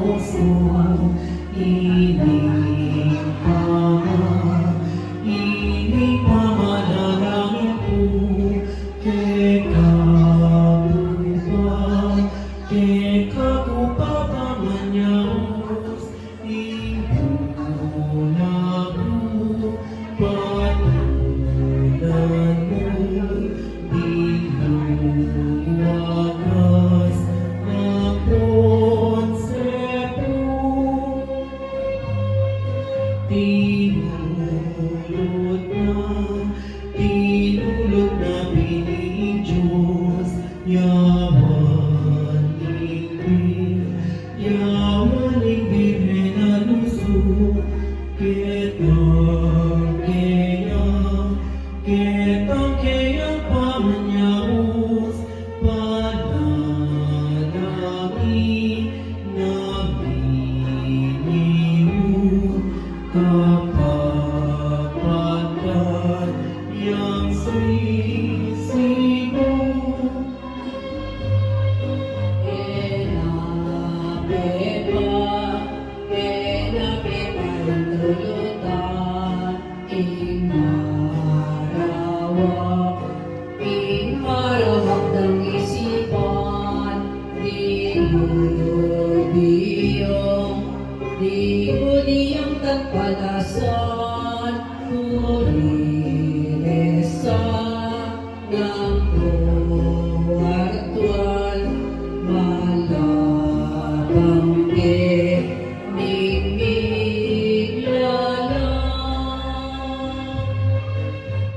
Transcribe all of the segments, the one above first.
puso, ining pamanalangin ko, Kekagupapamanyos, Ibuna ko, patulan mo, Binuwagas na konsepto, Tinulot na piling Diyos, Yawaning Birhen na lusok, Ketang keyang pamanyaos, Panalangin namin iyo, Kapapagkat yang sisibo. Di diyang tagpalasan, purisa ng kuwartuan, malabangge, mimiglala,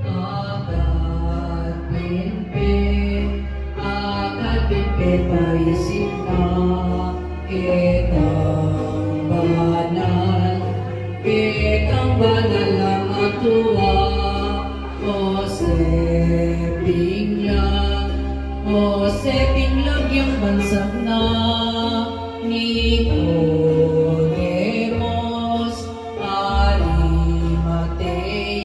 agad pinpe, paisin ka, Ketang banal ang atua, Jose Pinglag yung bansag na ni